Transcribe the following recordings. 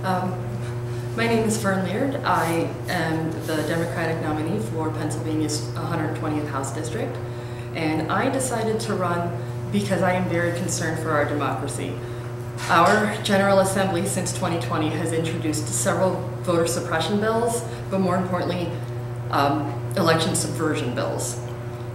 Um, my name is Fern Leard. I am the Democratic nominee for Pennsylvania's 120th House District, and I decided to run because I am very concerned for our democracy. Our General Assembly since 2020 has introduced several voter suppression bills, but more importantly, election subversion bills.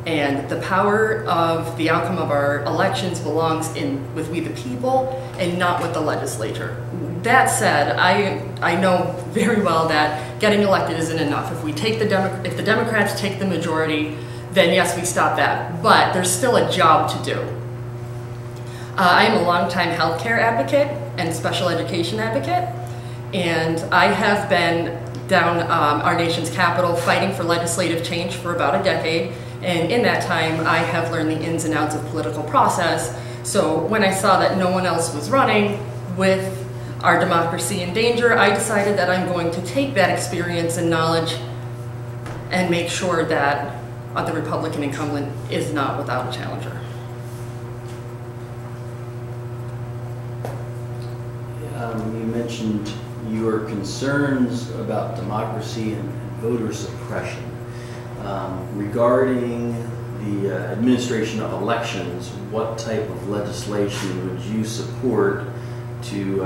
And the power of the outcome of our elections belongs with we the people and not with the legislature. That said, I know very well that getting elected isn't enough. If the Democrats take the majority, then yes, we stop that. But there's still a job to do. I am a longtime healthcare advocate and special education advocate, and I have been down our nation's capital fighting for legislative change for about a decade. And in that time, I have learned the ins and outs of political process. So when I saw that no one else was running with our democracy in danger, I decided that I'm going to take that experience and knowledge and make sure that the Republican incumbent is not without a challenger. You mentioned your concerns about democracy and voter suppression. Regarding the administration of elections, what type of legislation would you support to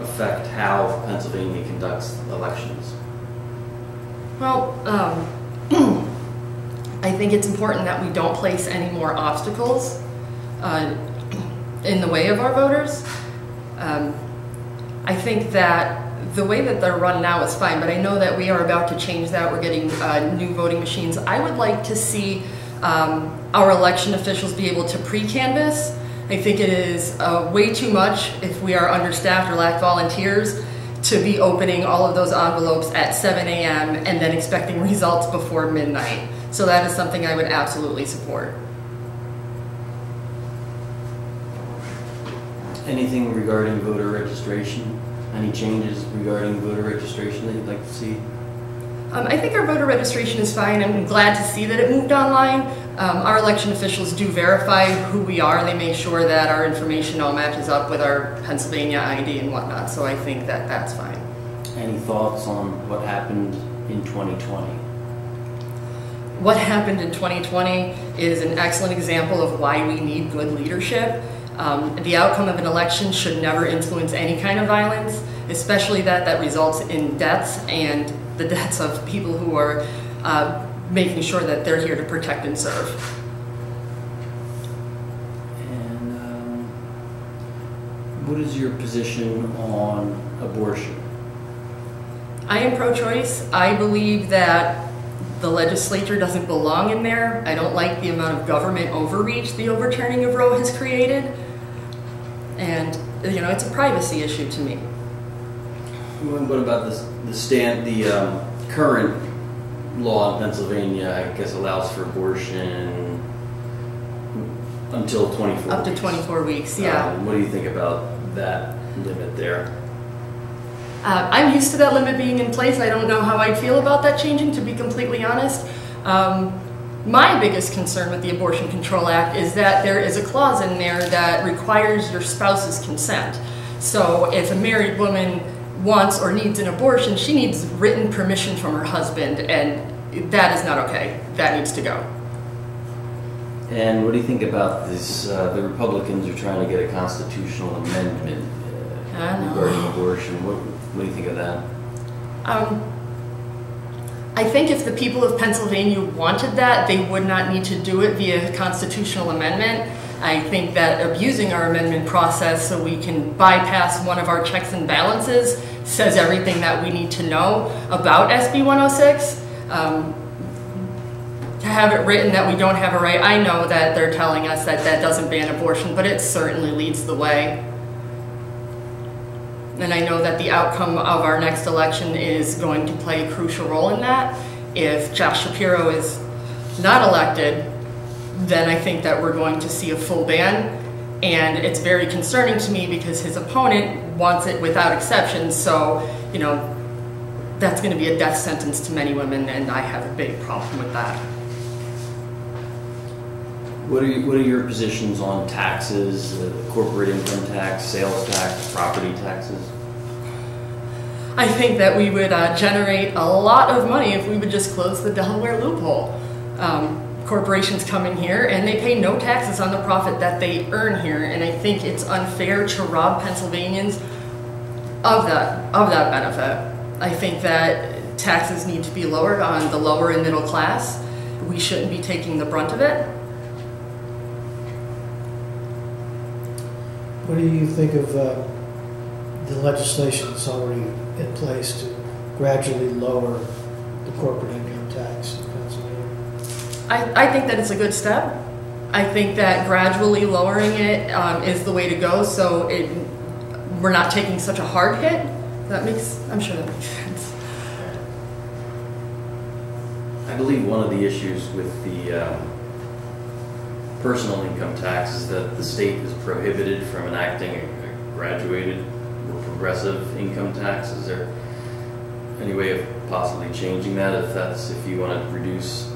affect how Pennsylvania conducts elections? Well, I think it's important that we don't place any more obstacles in the way of our voters. I think that the way that they're run now is fine, but I know that we are about to change that. We're getting new voting machines. I would like to see our election officials be able to pre-canvass. I think it is way too much if we are understaffed or lack volunteers to be opening all of those envelopes at 7 a.m. and then expecting results before midnight. So that is something I would absolutely support. Anything regarding voter registration? Any changes regarding voter registration that you'd like to see? I think our voter registration is fine. I'm glad to see that it moved online. Our election officials do verify who we are. They make sure that our information all matches up with our Pennsylvania ID and whatnot, so I think that that's fine. Any thoughts on what happened in 2020? What happened in 2020 is an excellent example of why we need good leadership. The outcome of an election should never influence any kind of violence, especially that results in deaths and the deaths of people who are making sure that they're here to protect and serve. And what is your position on abortion? I am pro-choice. I believe that the legislature doesn't belong in there. I don't like the amount of government overreach the overturning of Roe has created. And, you know, it's a privacy issue to me. What about the current law in Pennsylvania, I guess, allows for abortion until 24 weeks? Up to 24 weeks, yeah. What do you think about that limit there? I'm used to that limit being in place. I don't know how I'd feel about that changing, to be completely honest. My biggest concern with the Abortion Control Act is that there is a clause in there that requires your spouse's consent. So if a married woman wants or needs an abortion, she needs written permission from her husband, and that is not okay. That needs to go. And what do you think about this? The Republicans are trying to get a constitutional amendment regarding abortion. What do you think of that? I think if the people of Pennsylvania wanted that, they would not need to do it via constitutional amendment. I think that abusing our amendment process so we can bypass one of our checks and balances says everything that we need to know about SB 106. To have it written that we don't have a right, I know that they're telling us that that doesn't ban abortion, but it certainly leads the way. And I know that the outcome of our next election is going to play a crucial role in that. If Josh Shapiro is not elected, then I think that we're going to see a full ban. And it's very concerning to me because his opponent wants it without exception. So, you know, that's going to be a death sentence to many women, and I have a big problem with that. What are your positions on taxes, corporate income tax, sales tax, property taxes? I think that we would generate a lot of money if we would just close the Delaware loophole. Corporations come in here and they pay no taxes on the profit that they earn here, and I think it's unfair to rob Pennsylvanians of that benefit. I think that taxes need to be lowered on the lower and middle class. We shouldn't be taking the brunt of it. What do you think of the legislation that's already in place to gradually lower the corporate income tax in Pennsylvania? I think that it's a good step. I think that gradually lowering it is the way to go, so we're not taking such a hard hit. I'm sure that makes sense. I believe one of the issues with the personal income tax is that the state is prohibited from enacting a graduated or progressive income tax. Is there any way of possibly changing that if you want to reduce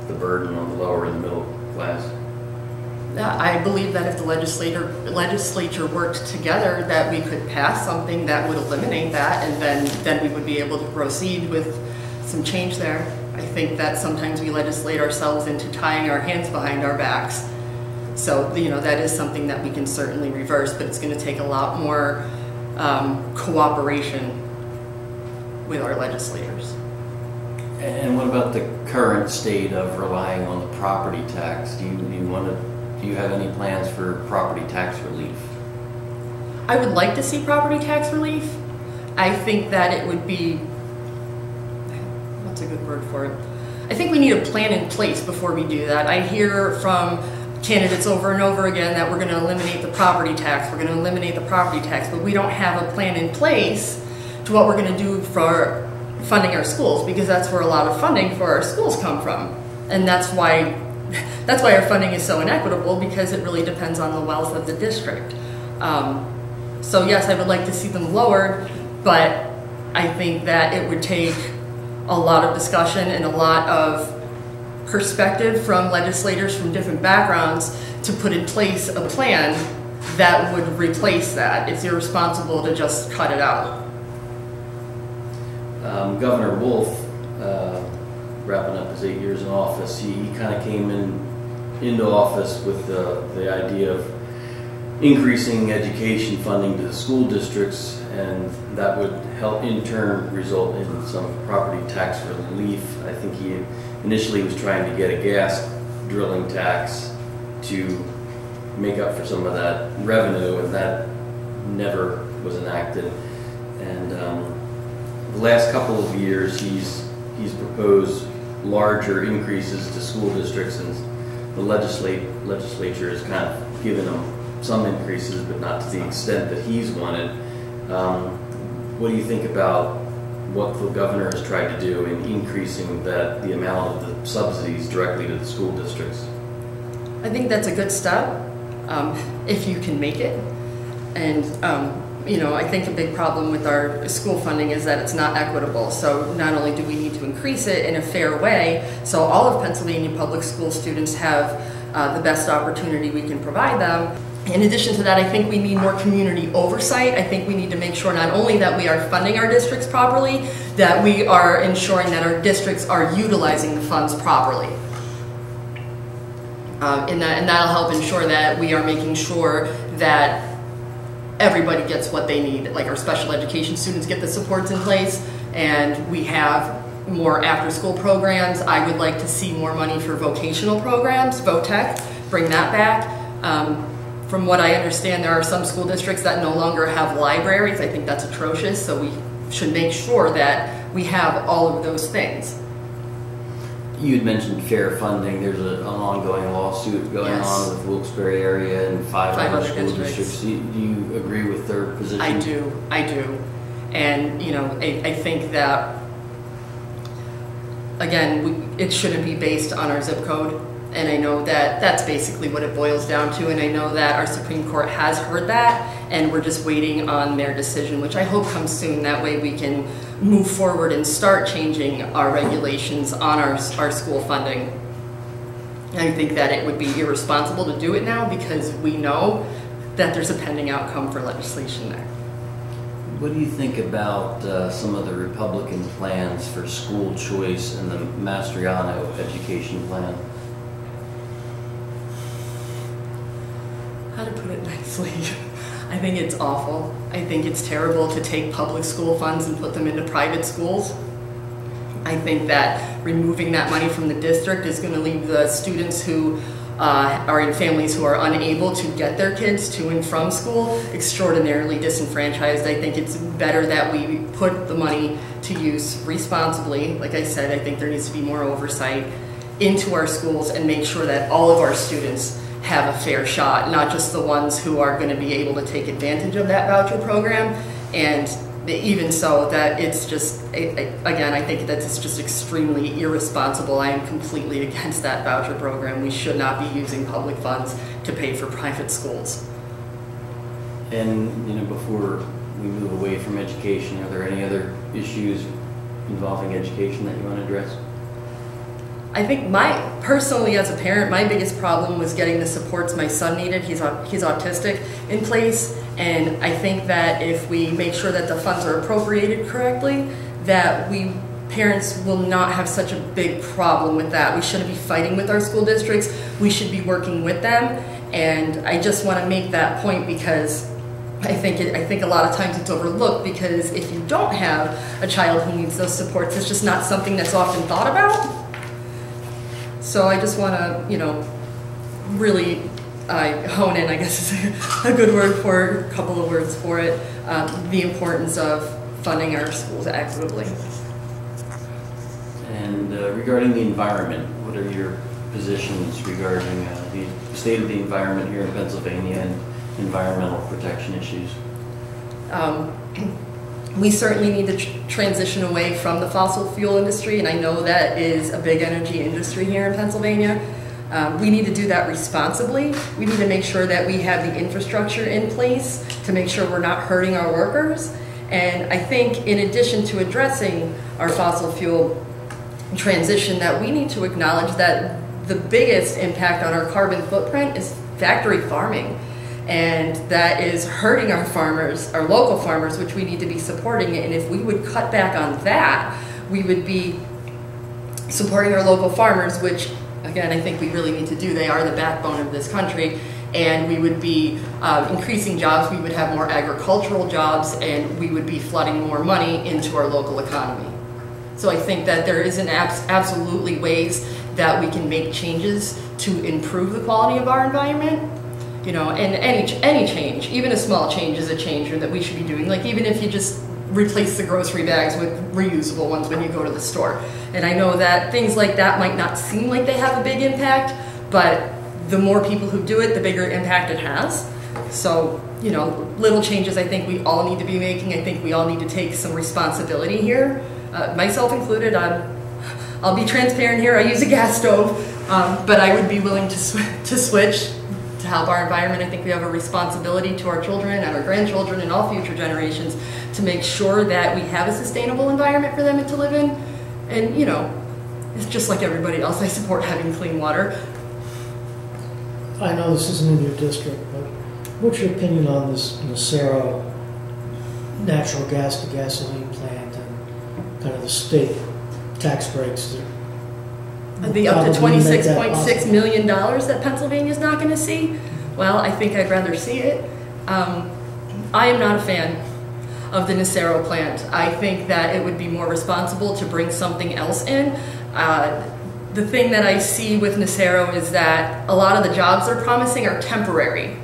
the burden on the lower and middle class? I believe that if the legislature worked together, that we could pass something that would eliminate that, and then we would be able to proceed with some change there. I think that sometimes we legislate ourselves into tying our hands behind our backs. So, that is something that we can certainly reverse, but it's going to take a lot more cooperation with our legislators. And what about the current state of relying on the property tax? Do you have any plans for property tax relief? I would like to see property tax relief. I think that it would be, what's a good word for it? I think we need a plan in place before we do that. I hear from candidates over and over again that we're going to eliminate the property tax, but we don't have a plan in place to what we're going to do for funding our schools, because that's where a lot of funding for our schools come from. And that's why our funding is so inequitable, because it really depends on the wealth of the district. So yes, I would like to see them lowered, but I think that it would take a lot of discussion and a lot of perspective from legislators from different backgrounds to put in place a plan that would replace that. It's irresponsible to just cut it out. Governor Wolf, wrapping up his 8 years in office, he kind of came into office with the idea of increasing education funding to the school districts, and that would help in turn result in some property tax relief. I think he initially was trying to get a gas drilling tax to make up for some of that revenue, and that never was enacted. And the last couple of years he's proposed larger increases to school districts, and the legislature has kind of given them some increases, but not to the extent that he's wanted. What do you think about what the governor has tried to do in increasing the amount of the subsidies directly to the school districts? I think that's a good step, if you can make it. And I think a big problem with our school funding is that it's not equitable. So not only do we need to increase it in a fair way, so all of Pennsylvania public school students have the best opportunity we can provide them. In addition to that, I think we need more community oversight. I think we need to make sure not only that we are funding our districts properly, that we are ensuring that our districts are utilizing the funds properly. And that'll help ensure that we are making sure that everybody gets what they need. Like our special education students get the supports in place, and we have more after-school programs. I would like to see more money for vocational programs, VOTEC, bring that back. From what I understand, there are some school districts that no longer have libraries. I think that's atrocious, so we should make sure that we have all of those things. You had mentioned fair funding. There's an ongoing lawsuit going on with Wilkes-Barre area and five other school districts. Do you agree with their position? I do. And I think that, again, it shouldn't be based on our zip code. And I know that that's basically what it boils down to, and I know that our Supreme Court has heard that, and we're just waiting on their decision, which I hope comes soon. That way we can move forward and start changing our regulations on our school funding. I think that it would be irresponsible to do it now, because we know that there's a pending outcome for legislation there. What do you think about some of the Republican plans for school choice and the Mastriano education plan? How to put it nicely? I think it's awful. I think it's terrible to take public school funds and put them into private schools. I think that removing that money from the district is going to leave the students who are in families who are unable to get their kids to and from school extraordinarily disenfranchised. I think it's better that we put the money to use responsibly. Like I said, I think there needs to be more oversight into our schools and make sure that all of our students have a fair shot, not just the ones who are going to be able to take advantage of that voucher program. And even so, that it's just, again, I think that it's just extremely irresponsible. I am completely against that voucher program. We should not be using public funds to pay for private schools. And, you know, before we move away from education, are there any other issues involving education that you want to address? I think personally as a parent, my biggest problem was getting the supports my son needed. He's autistic in place, and I think that if we make sure that the funds are appropriated correctly, that parents will not have such a big problem with that. We shouldn't be fighting with our school districts. We should be working with them, and I just want to make that point because I think a lot of times it's overlooked, because if you don't have a child who needs those supports, it's just not something that's often thought about. So I just want to, you know, really hone in, I guess is a good word for a couple of words for it, the importance of funding our schools equitably. And regarding the environment, what are your positions regarding the state of the environment here in Pennsylvania and environmental protection issues? We certainly need to transition away from the fossil fuel industry, and I know that is a big energy industry here in Pennsylvania. We need to do that responsibly. We need to make sure that we have the infrastructure in place to make sure we're not hurting our workers. And I think in addition to addressing our fossil fuel transition, that we need to acknowledge that the biggest impact on our carbon footprint is factory farming. And that is hurting our farmers, our local farmers, which we need to be supporting. And if we would cut back on that, we would be supporting our local farmers, which, again, I think we really need to do. They are the backbone of this country. And we would be increasing jobs. We would have more agricultural jobs, and we would be flooding more money into our local economy. So I think that there is absolutely ways that we can make changes to improve the quality of our environment. You know, and any change, even a small change, is a change that we should be doing. Like even if you just replace the grocery bags with reusable ones when you go to the store. And I know that things like that might not seem like they have a big impact, but the more people who do it, the bigger impact it has. So, you know, little changes I think we all need to be making. I think we all need to take some responsibility here, myself included. I'll be transparent here. I use a gas stove, but I would be willing to switch to help our environment. I think we have a responsibility to our children and our grandchildren and all future generations to make sure that we have a sustainable environment for them to live in. And, you know, it's just like everybody else. I support having clean water. I know this isn't in your district, but what's your opinion on this Nacero natural gas to gasoline plant and kind of the state tax breaks that the up to $26.6 million that Pennsylvania's not going to see? Well, I think I'd rather see it. I am not a fan of the Nacero plant. I think that it would be more responsible to bring something else in. The thing that I see with Nacero is that a lot of the jobs they're promising are temporary.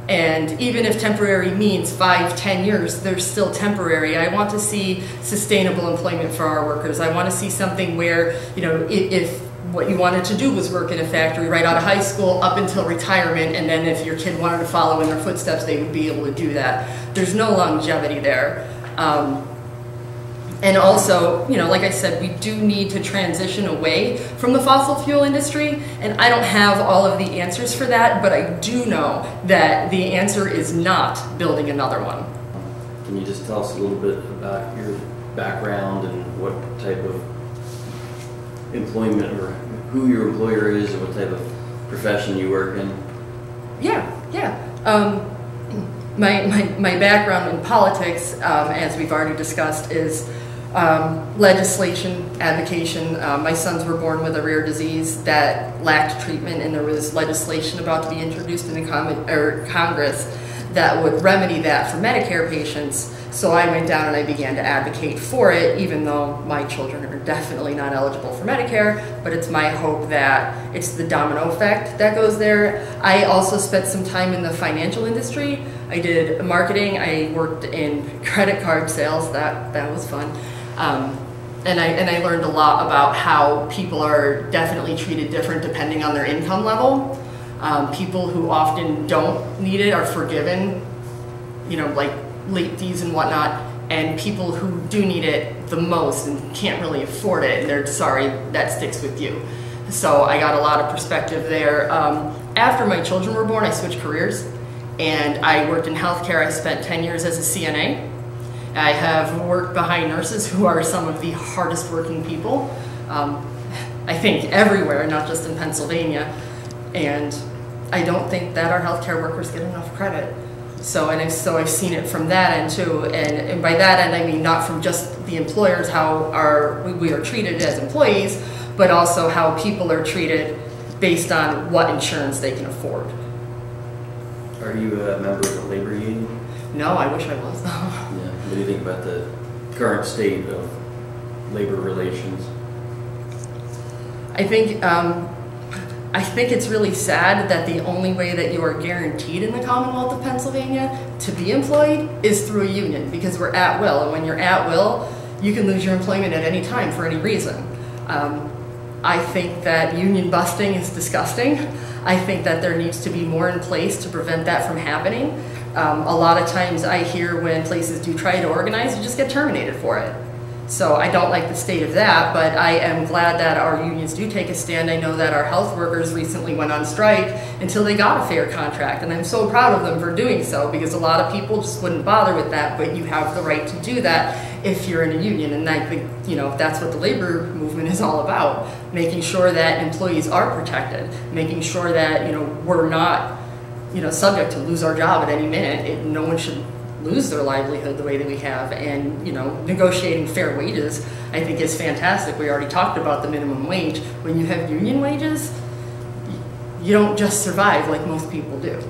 And even if temporary means 5-10 years, they're still temporary. I want to see sustainable employment for our workers. I want to see something where, you know, if what you wanted to do was work in a factory right out of high school up until retirement, and then if your kid wanted to follow in their footsteps, they would be able to do that. There's no longevity there. And also, you know, like I said, we do need to transition away from the fossil fuel industry, and I don't have all of the answers for that, but I do know that the answer is not building another one. Can you just tell us a little bit about your background and what type of employment or who your employer is and what type of profession you work in? Yeah. my background in politics, as we've already discussed, is legislation, advocacy. My sons were born with a rare disease that lacked treatment, and there was legislation about to be introduced in the Congress that would remedy that for Medicare patients. So I went down and I began to advocate for it, even though my children are definitely not eligible for Medicare, but it's my hope that it's the domino effect that goes there. I also spent some time in the financial industry. I did marketing, I worked in credit card sales, that was fun. And I learned a lot about how people are definitely treated different depending on their income level. People who often don't need it are forgiven, you know, like late fees and whatnot, and people who do need it the most and can't really afford it, and they're sorry, that sticks with you. So I got a lot of perspective there. After my children were born, I switched careers, and I worked in healthcare. I spent 10 years as a CNA. I have worked behind nurses who are some of the hardest working people, I think everywhere, not just in Pennsylvania, and I don't think that our healthcare workers get enough credit. So I've seen it from that end too, and by that end I mean not from just the employers, how we are treated as employees, but also how people are treated based on what insurance they can afford. Are you a member of the labor union? No, I wish I was. Yeah. What do you think about the current state of labor relations? I think it's really sad that the only way that you are guaranteed in the Commonwealth of Pennsylvania to be employed is through a union, because we're at will, and when you're at will, you can lose your employment at any time for any reason. I think that union busting is disgusting. I think that there needs to be more in place to prevent that from happening. A lot of times I hear when places do try to organize, you just get terminated for it. So I don't like the state of that, but I am glad that our unions do take a stand. I know that our health workers recently went on strike until they got a fair contract, and I'm so proud of them for doing so, because a lot of people just wouldn't bother with that, but you have the right to do that if you're in a union, and I think, you know, that's what the labor movement is all about, making sure that employees are protected, making sure that, you know, we're not, you know, subject to lose our job at any minute. No one should lose their livelihood the way that we have, and, you know, negotiating fair wages I think is fantastic. We already talked about the minimum wage. When you have union wages, you don't just survive like most people do.